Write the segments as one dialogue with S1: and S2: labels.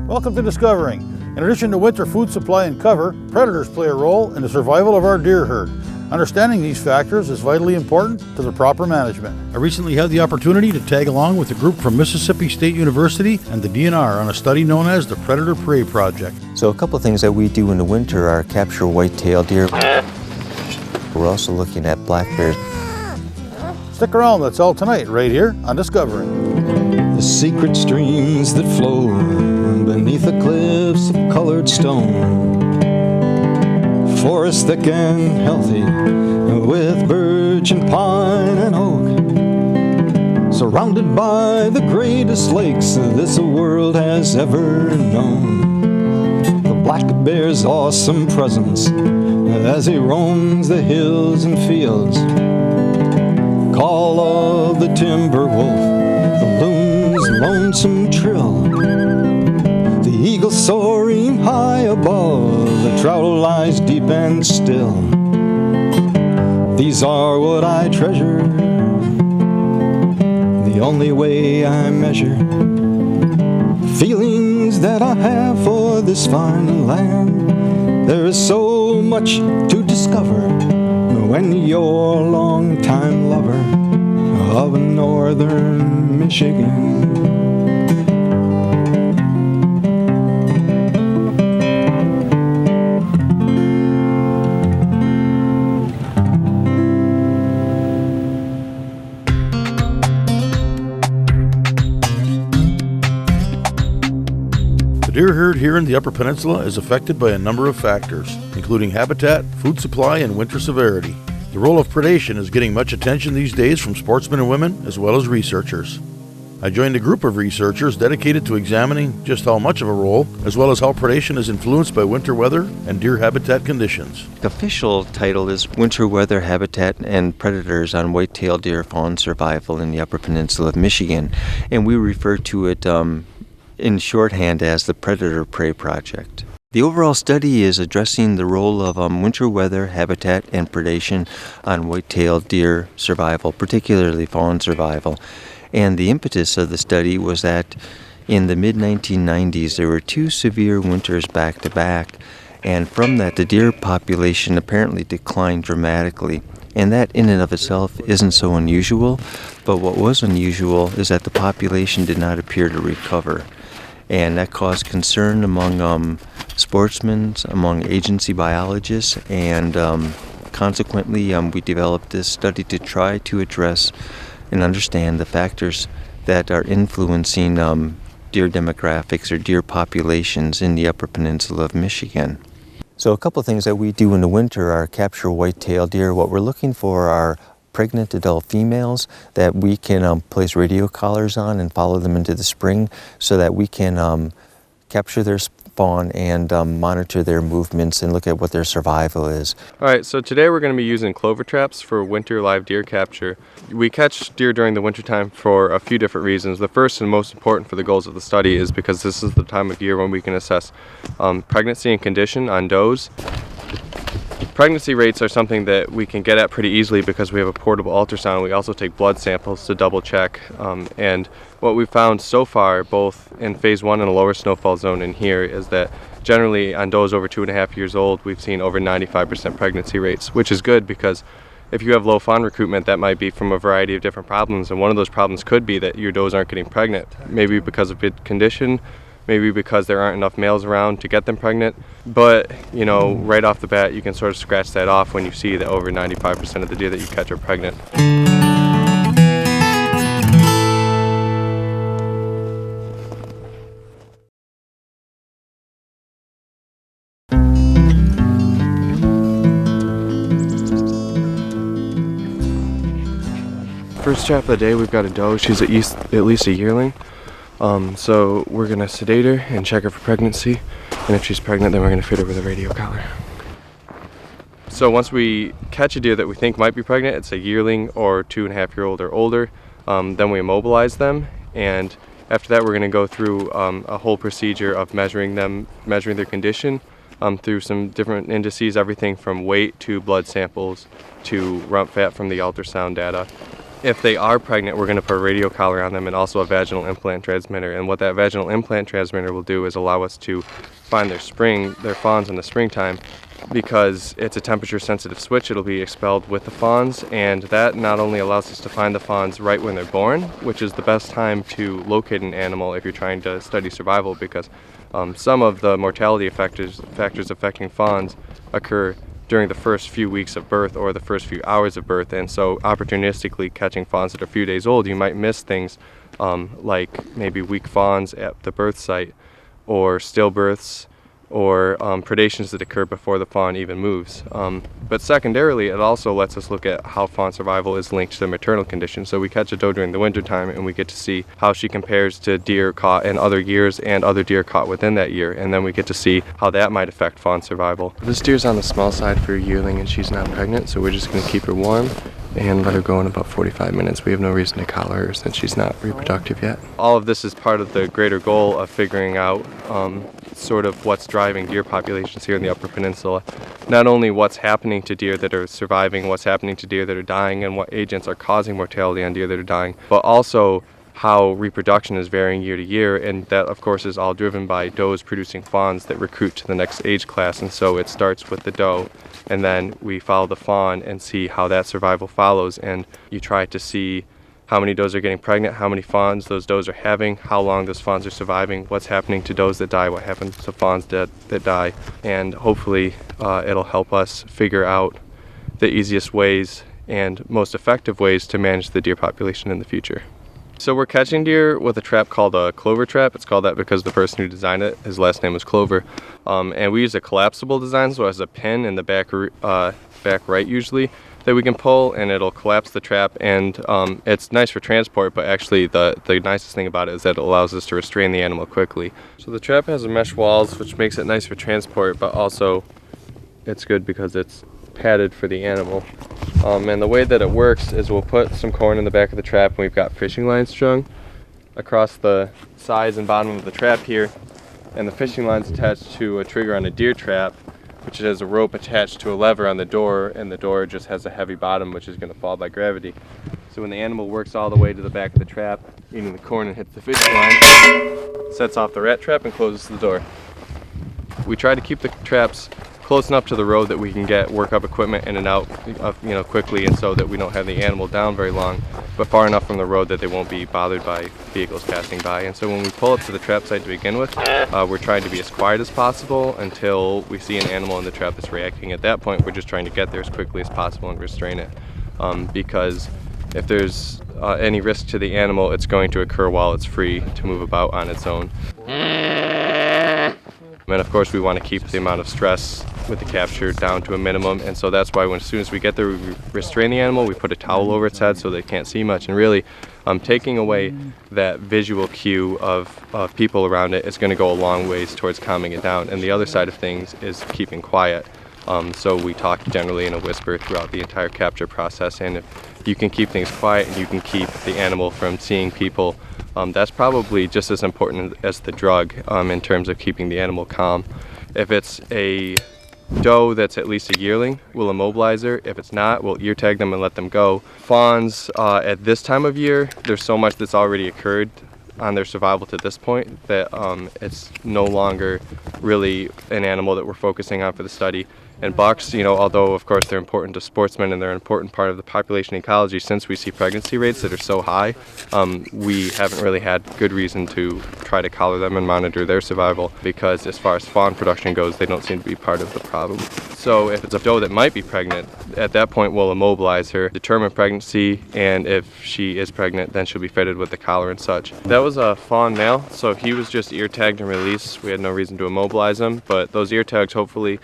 S1: Welcome to Discovering. In addition to winter food supply and cover, predators play a role in the survival of our deer herd. Understanding these factors is vitally important to the proper management. I recently had the opportunity to tag along with a group from Mississippi State University and the DNR on a study known as the Predator-Prey Project.
S2: So a couple of things that we do in the winter are capture white-tailed deer. We're also looking at black bears.
S1: Stick around, that's all tonight, right here on Discovering.
S3: The secret streams that flow beneath the cliffs of colored stone. Forest thick and healthy with birch and pine and oak. Surrounded by the greatest lakes this world has ever known. The black bear's awesome presence as he roams the hills and fields. Call of the timber wolf, the loon's lonesome trill. The eagle soaring high above, the trout lies deep and still. These are what I treasure, the only way I measure feelings that I have for this fine land. There is so much to discover when you're a long-time lover of northern Michigan.
S1: The deer herd here in the Upper Peninsula is affected by a number of factors, including habitat, food supply, and winter severity. The role of predation is getting much attention these days from sportsmen and women, as well as researchers. I joined a group of researchers dedicated to examining just how much of a role, as well as how predation is influenced by winter weather and deer habitat conditions.
S2: The official title is Winter Weather Habitat and Predators on White-tailed Deer Fawn Survival in the Upper Peninsula of Michigan, and we refer to it in shorthand as the Predator-Prey Project. The overall study is addressing the role of winter weather, habitat, and predation on white-tailed deer survival, particularly fawn survival. And the impetus of the study was that in the mid-1990s there were two severe winters back-to-back, and from that the deer population apparently declined dramatically. And that in and of itself isn't so unusual, but what was unusual is that the population did not appear to recover. And that caused concern among sportsmen, among agency biologists, and consequently we developed this study to try to address and understand the factors that are influencing deer demographics or deer populations in the Upper Peninsula of Michigan. So a couple of things that we do in the winter are capture white-tailed deer. What we're looking for are pregnant adult females that we can place radio collars on and follow them into the spring so that we can capture their spawn and monitor their movements and look at what their survival is.
S4: Alright, so today we're going to be using Clover traps for winter live deer capture. We catch deer during the wintertime for a few different reasons. The first and most important for the goals of the study is because this is the time of year when we can assess pregnancy and condition on does. Pregnancy rates are something that we can get at pretty easily because we have a portable ultrasound. We also take blood samples to double check. And what we've found so far, both in phase 1 and the lower snowfall zone in here, is that generally on does over 2.5 years old, we've seen over 95% pregnancy rates, which is good because if you have low fawn recruitment, that might be from a variety of different problems. And one of those problems could be that your does aren't getting pregnant, maybe because of good condition, maybe because there aren't enough males around to get them pregnant. But, you know, right off the bat, you can sort of scratch that off when you see that over 95% of the deer that you catch are pregnant. First trap of the day, we've got a doe. She's at least a yearling. So we're going to sedate her and check her for pregnancy, and if she's pregnant then we're going to fit her with a radio collar. So once we catch a deer that we think might be pregnant, it's a yearling or 2.5-year-old or older, then we immobilize them, and after that we're going to go through a whole procedure of measuring their condition through some different indices, everything from weight to blood samples to rump fat from the ultrasound data. If they are pregnant, we're going to put a radio collar on them and also a vaginal implant transmitter. And what that vaginal implant transmitter will do is allow us to find their fawns in the springtime. Because it's a temperature sensitive switch, it'll be expelled with the fawns, and that not only allows us to find the fawns right when they're born, which is the best time to locate an animal if you're trying to study survival, because some of the mortality factors affecting fawns occur during the first few weeks of birth or the first few hours of birth. And so opportunistically catching fawns that are a few days old, you might miss things like maybe weak fawns at the birth site, or stillbirths, or predations that occur before the fawn even moves. But secondarily, it also lets us look at how fawn survival is linked to the maternal condition. So we catch a doe during the wintertime and we get to see how she compares to deer caught in other years and other deer caught within that year. And then we get to see how that might affect fawn survival. This deer's on the small side for a yearling and she's not pregnant, so we're just going to keep her warm and let her go in about 45 minutes. We have no reason to collar her since she's not reproductive yet. All of this is part of the greater goal of figuring out sort of what's driving deer populations here in the Upper Peninsula. Not only what's happening to deer that are surviving, what's happening to deer that are dying, and what agents are causing mortality on deer that are dying, but also how reproduction is varying year to year, and that of course is all driven by does producing fawns that recruit to the next age class. And so it starts with the doe, and then we follow the fawn and see how that survival follows, and you try to see how many does are getting pregnant, how many fawns those does are having, how long those fawns are surviving, what's happening to does that die, what happens to fawns that die, and hopefully it'll help us figure out the easiest ways and most effective ways to manage the deer population in the future. So we're catching deer with a trap called a Clover trap. It's called that because the person who designed it, his last name was Clover. And we use a collapsible design, so it has a pin in the back right usually that we can pull, and it'll collapse the trap. And it's nice for transport, but actually the nicest thing about it is that it allows us to restrain the animal quickly. So the trap has mesh walls, which makes it nice for transport, but also it's good because it's padded for the animal. And the way that it works is we'll put some corn in the back of the trap, and we've got fishing lines strung across the sides and bottom of the trap here, and the fishing line's attached to a trigger on a deer trap, which has a rope attached to a lever on the door, and the door just has a heavy bottom which is going to fall by gravity. So when the animal works all the way to the back of the trap, eating the corn, and hits the fishing line, it sets off the rat trap and closes the door. We try to keep the traps close enough to the road that we can get work-up equipment in and out quickly, and so that we don't have the animal down very long, but far enough from the road that they won't be bothered by vehicles passing by. And so when we pull up to the trap site to begin with, we're trying to be as quiet as possible until we see an animal in the trap that's reacting. At that point, we're just trying to get there as quickly as possible and restrain it, because if there's any risk to the animal, it's going to occur while it's free to move about on its own. And of course we want to keep the amount of stress with the capture down to a minimum, and so that's why as soon as we get there, we restrain the animal, we put a towel over its head so they can't see much, and really taking away that visual cue of people around it is going to go a long ways towards calming it down. And the other side of things is keeping quiet. So we talk generally in a whisper throughout the entire capture process, and if you can keep things quiet and you can keep the animal from seeing people, that's probably just as important as the drug in terms of keeping the animal calm. If it's a doe that's at least a yearling, we'll immobilize her. If it's not, we'll ear tag them and let them go. Fawns at this time of year, there's so much that's already occurred on their survival to this point that it's no longer really an animal that we're focusing on for the study. And bucks, although of course they're important to sportsmen and they're an important part of the population ecology, since we see pregnancy rates that are so high, we haven't really had good reason to try to collar them and monitor their survival, because as far as fawn production goes, they don't seem to be part of the problem. So if it's a doe that might be pregnant, at that point we'll immobilize her, determine pregnancy, and if she is pregnant, then she'll be fitted with the collar and such. That was a fawn male, so he was just ear tagged and released. We had no reason to immobilize him, but those ear tags, hopefully,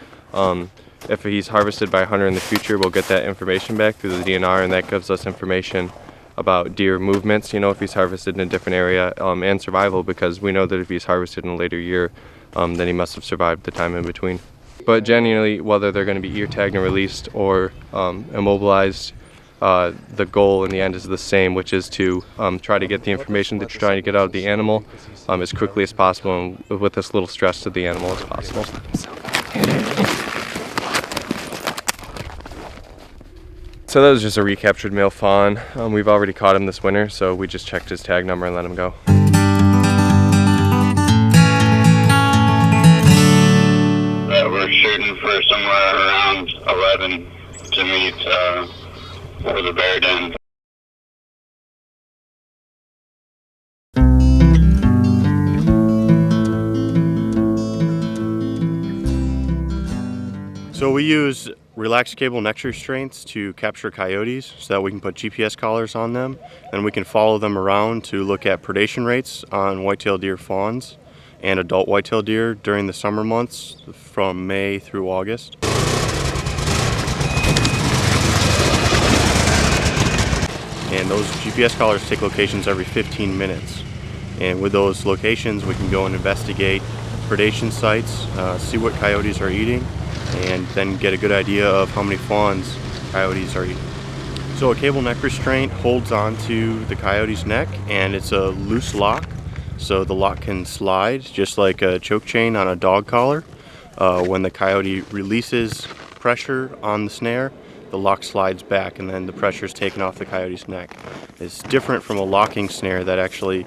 S4: if he's harvested by a hunter in the future, we'll get that information back through the DNR, and that gives us information about deer movements, if he's harvested in a different area, and survival, because we know that if he's harvested in a later year, then he must have survived the time in between. But generally, whether they're going to be ear tagged and released or immobilized, the goal in the end is the same, which is to try to get the information that you're trying to get out of the animal as quickly as possible and with as little stress to the animal as possible. So that was just a recaptured male fawn. We've already caught him this winter, so we just checked his tag number and let him go.
S5: We're shooting for somewhere around 11 to meet for the bear den.
S6: So we use relaxed cable neck restraints to capture coyotes so that we can put GPS collars on them, and we can follow them around to look at predation rates on white-tailed deer fawns and adult white-tailed deer during the summer months from May through August. And those GPS collars take locations every 15 minutes. And with those locations, we can go and investigate predation sites, see what coyotes are eating, and then get a good idea of how many fawns coyotes are eating. So a cable neck restraint holds onto the coyote's neck, and it's a loose lock, so the lock can slide just like a choke chain on a dog collar. When the coyote releases pressure on the snare, the lock slides back and then the pressure is taken off the coyote's neck. It's different from a locking snare that actually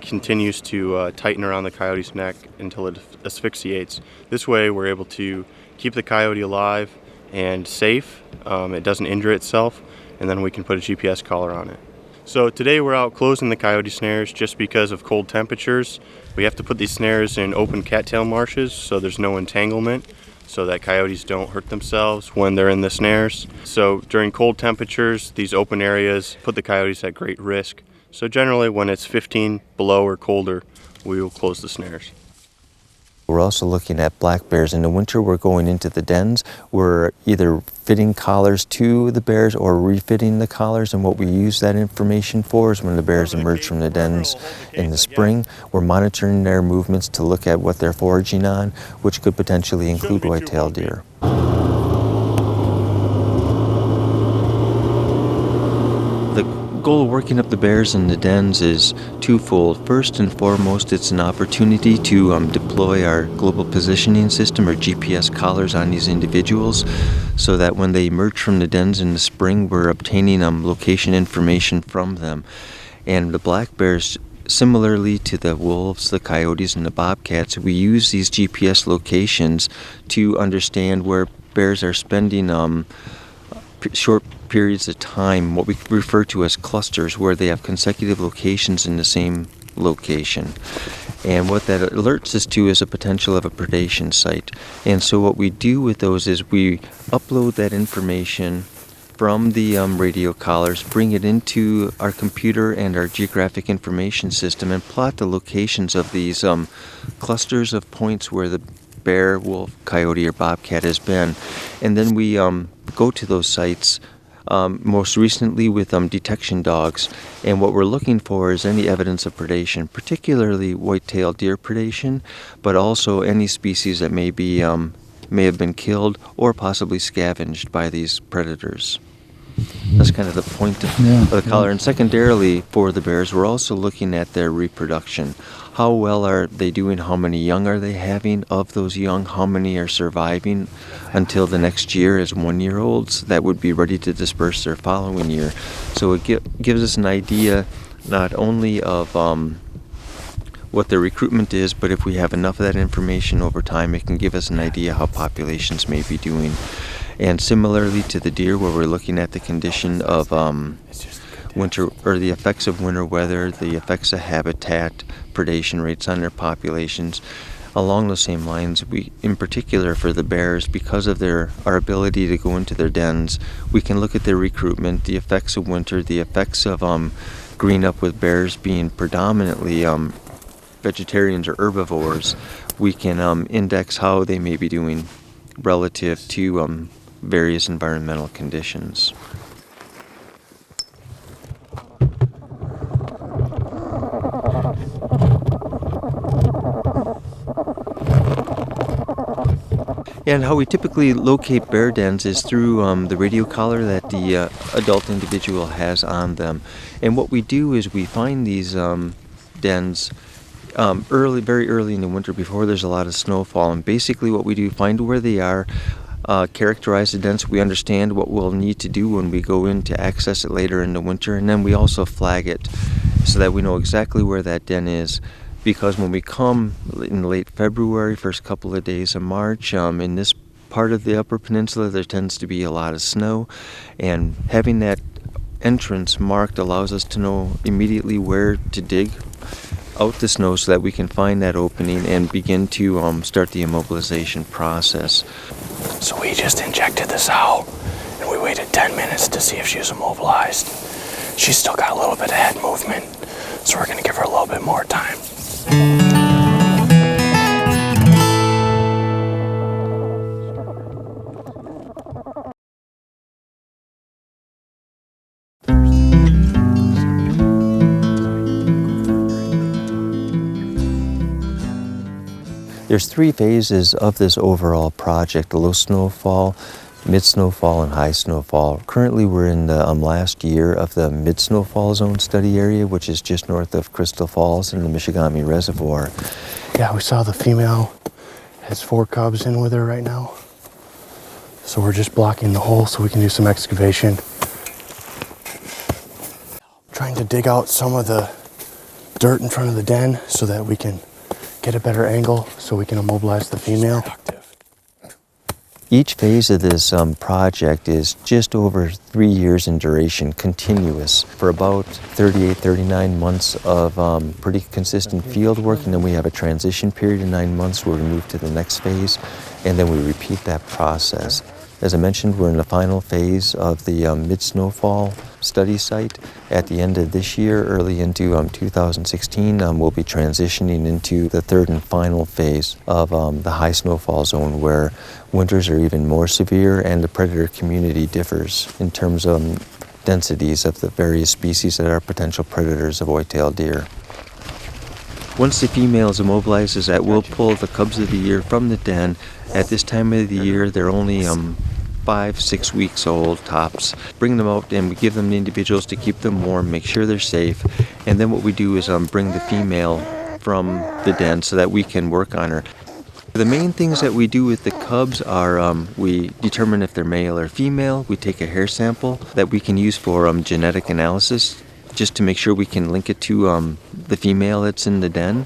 S6: continues to tighten around the coyote's neck until it asphyxiates. This way we're able to keep the coyote alive and safe. It doesn't injure itself, and then we can put a GPS collar on it. So today we're out closing the coyote snares just because of cold temperatures. We have to put these snares in open cattail marshes so there's no entanglement, so that coyotes don't hurt themselves when they're in the snares. So during cold temperatures, these open areas put the coyotes at great risk. So generally when it's 15 below or colder, we will close the snares.
S2: We're also looking at black bears. In the winter, we're going into the dens. We're either fitting collars to the bears or refitting the collars, and what we use that information for is when the bears emerge from the dens in the spring, we're monitoring their movements to look at what they're foraging on, which could potentially include white-tailed deer. The goal of working up the bears in the dens is twofold. First and foremost, it's an opportunity to deploy our global positioning system or GPS collars on these individuals so that when they emerge from the dens in the spring, we're obtaining location information from them. And the black bears, similarly to the wolves, the coyotes, and the bobcats, we use these GPS locations to understand where bears are spending short periods of time, what we refer to as clusters, where they have consecutive locations in the same location. And what that alerts us to is a potential of a predation site. And so what we do with those is we upload that information from the radio collars, bring it into our computer and our geographic information system, and plot the locations of these clusters of points where the bear, wolf, coyote, or bobcat has been. And then we go to those sites, most recently with detection dogs, and what we're looking for is any evidence of predation, particularly white-tailed deer predation, but also any species that may have been killed or possibly scavenged by these predators. That's kind of the point of the collar. And secondarily, for the bears, we're also looking at their reproduction. How well are they doing? How many young are they having? Of those young, how many are surviving until the next year as 1-year-olds that would be ready to disperse their following year? So it gives us an idea not only of what their recruitment is, but if we have enough of that information over time, it can give us an idea how populations may be doing. And similarly to the deer, where we're looking at the condition of winter, or the effects of winter weather, the effects of habitat, predation rates on their populations. Along those same lines, we, in particular for the bears, because of our ability to go into their dens, we can look at their recruitment, the effects of winter, the effects of green up with bears being predominantly vegetarians or herbivores. We can index how they may be doing relative to various environmental conditions. And how we typically locate bear dens is through the radio collar that the adult individual has on them. And what we do is we find these dens very early in the winter before there's a lot of snowfall. And basically what we do, find where they are, characterize the den so we understand what we'll need to do when we go in to access it later in the winter. And then we also flag it so that we know exactly where that den is. Because when we come in late February, first couple of days of March, in this part of the Upper Peninsula, there tends to be a lot of snow. And having that entrance marked allows us to know immediately where to dig out the snow so that we can find that opening and begin to start the immobilization process.
S7: So we just injected the sow, and we waited 10 minutes to see if she was immobilized. She's still got a little bit of head movement, so we're going to give her a little bit more time.
S2: There's 3 phases of this overall project: the low snowfall, mid snowfall, and high snowfall. Currently we're in the last year of the mid snowfall zone study area, which is just north of Crystal Falls in the Michigan Reservoir.
S7: Yeah, we saw the female has 4 cubs in with her right now. So we're just blocking the hole so we can do some excavation. Trying to dig out some of the dirt in front of the den so that we can get a better angle so we can immobilize the female.
S2: Each phase of this project is just over 3 years in duration, continuous, for about 38, 39 months of pretty consistent field work, and then we have a transition period of 9 months where we move to the next phase, and then we repeat that process. As I mentioned, we're in the final phase of the mid-snowfall study site. At the end of this year, early into 2016, we'll be transitioning into the 3rd and final phase of the high snowfall zone, where winters are even more severe and the predator community differs in terms of densities of the various species that are potential predators of white-tailed deer. Once the female is immobilized, we'll pull the cubs of the year from the den. At this time of the year, they're only 5-6 weeks old tops. Bring them out and we give them the individuals to keep them warm, make sure they're safe, and then what we do is bring the female from the den so that we can work on her. The main things that we do with the cubs are we determine if they're male or female. We take a hair sample that we can use for genetic analysis, just to make sure we can link it to the female that's in the den.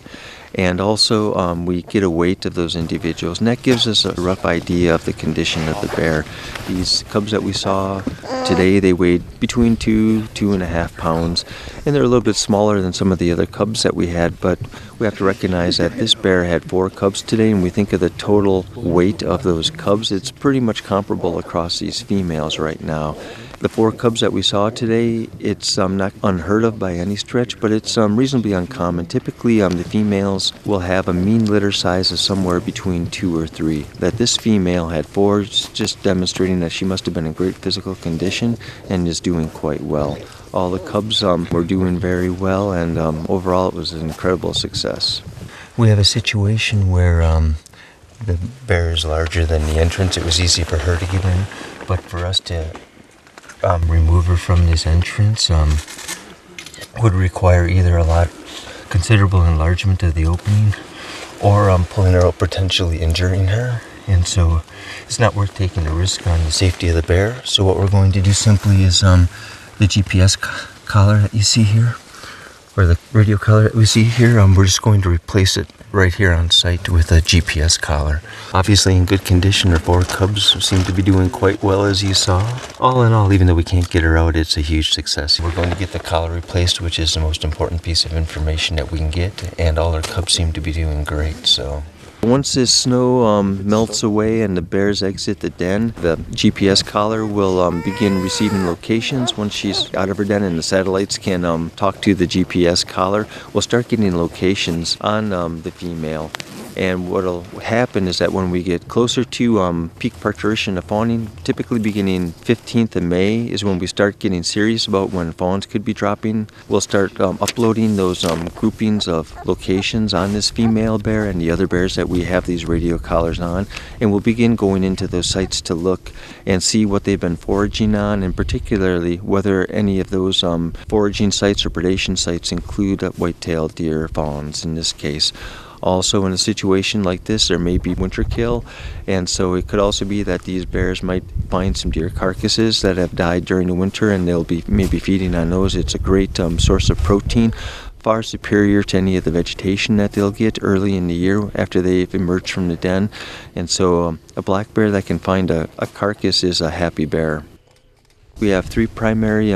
S2: And also we get a weight of those individuals, and that gives us a rough idea of the condition of the bear. These cubs that we saw today, they weighed between 2.5 pounds, and they're a little bit smaller than some of the other cubs that we had, but we have to recognize that this bear had 4 cubs today, and we think of the total weight of those cubs, it's pretty much comparable across these females right now. The 4 cubs that we saw today, it's not unheard of by any stretch, but it's reasonably uncommon. Typically, the females will have a mean litter size of somewhere between 2 or 3. That this female had 4, just demonstrating that she must have been in great physical condition and is doing quite well. All the cubs were doing very well, and overall it was an incredible success. We have a situation where the bear is larger than the entrance. It was easy for her to get in, but for us to remove her from this entrance would require either a considerable enlargement of the opening, or pulling her out, potentially injuring her. And so it's not worth taking the risk on the safety of the bear. So what we're going to do simply is the GPS collar that you see here, or the radio collar that we see here, we're just going to replace it right here on site with a GPS collar. Obviously in good condition. Her 4 cubs seem to be doing quite well, as you saw. All in all, even though we can't get her out, it's a huge success. We're going to get the collar replaced, which is the most important piece of information that we can get, and all our cubs seem to be doing great. So once this snow melts away and the bears exit the den, the GPS collar will begin receiving locations. Once she's out of her den and the satellites can talk to the GPS collar, we'll start getting locations on the female. And what'll happen is that when we get closer to peak parturition of fawning, typically beginning 15th of May is when we start getting serious about when fawns could be dropping. We'll start uploading those groupings of locations on this female bear and the other bears that we have these radio collars on, and we'll begin going into those sites to look and see what they've been foraging on, and particularly whether any of those foraging sites or predation sites include white-tailed deer, fawns in this case. Also, in a situation like this, there may be winter kill, and so it could also be that these bears might find some deer carcasses that have died during the winter, and they'll be maybe feeding on those. It's a great source of protein, far superior to any of the vegetation that they'll get early in the year after they've emerged from the den. And so a black bear that can find a carcass is a happy bear. We have 3 primary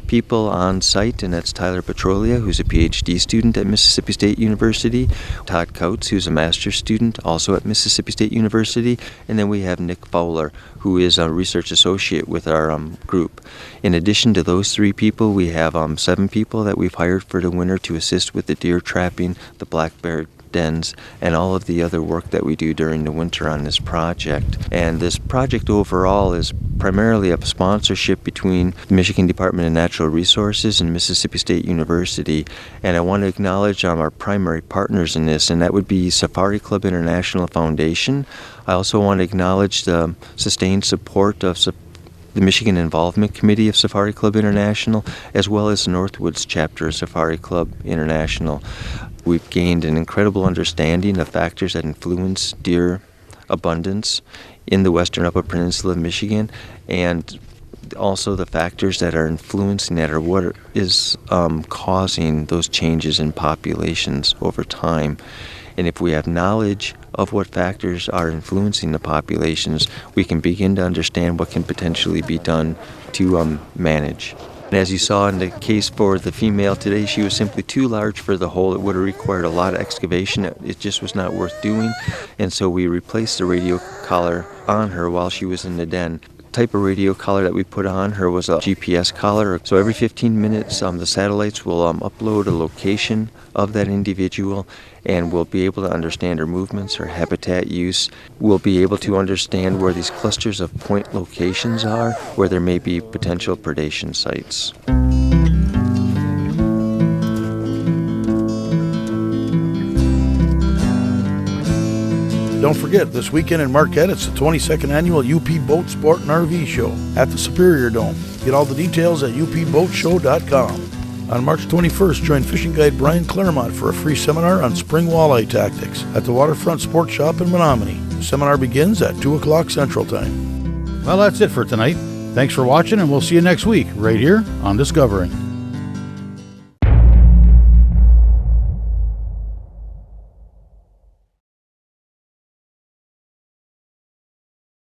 S2: people on site, and that's Tyler Petrolia, who's a PhD student at Mississippi State University, Todd Coates, who's a master's student also at Mississippi State University, and then we have Nick Fowler, who is a research associate with our group. In addition to those 3 people, we have 7 people that we've hired for the winter to assist with the deer trapping, the black bear dens, and all of the other work that we do during the winter on this project. And this project overall is primarily a sponsorship between the Michigan Department of Natural Resources and Mississippi State University. And I want to acknowledge our primary partners in this, and that would be Safari Club International Foundation. I also want to acknowledge the sustained support of the Michigan Involvement Committee of Safari Club International, as well as the Northwoods chapter of Safari Club International. We've gained an incredible understanding of factors that influence deer abundance in the western Upper Peninsula of Michigan, and also the factors that are influencing that, or what is causing those changes in populations over time. And if we have knowledge of what factors are influencing the populations, we can begin to understand what can potentially be done to manage. And as you saw in the case for the female today, she was simply too large for the hole. It would have required a lot of excavation. It just was not worth doing. And so we replaced the radio collar on her while she was in the den. Type of radio collar that we put on her was a GPS collar. So every 15 minutes, the satellites will upload a location of that individual, and we'll be able to understand her movements, her habitat use. We'll be able to understand where these clusters of point locations are, where there may be potential predation sites.
S1: Don't forget, this weekend in Marquette, it's the 22nd annual UP Boat Sport and RV Show at the Superior Dome. Get all the details at upboatshow.com. On March 21st, join fishing guide Brian Claremont for a free seminar on spring walleye tactics at the Waterfront Sports Shop in Menominee. The seminar begins at 2 o'clock Central Time. Well, that's it for tonight. Thanks for watching, and we'll see you next week right here on Discovering.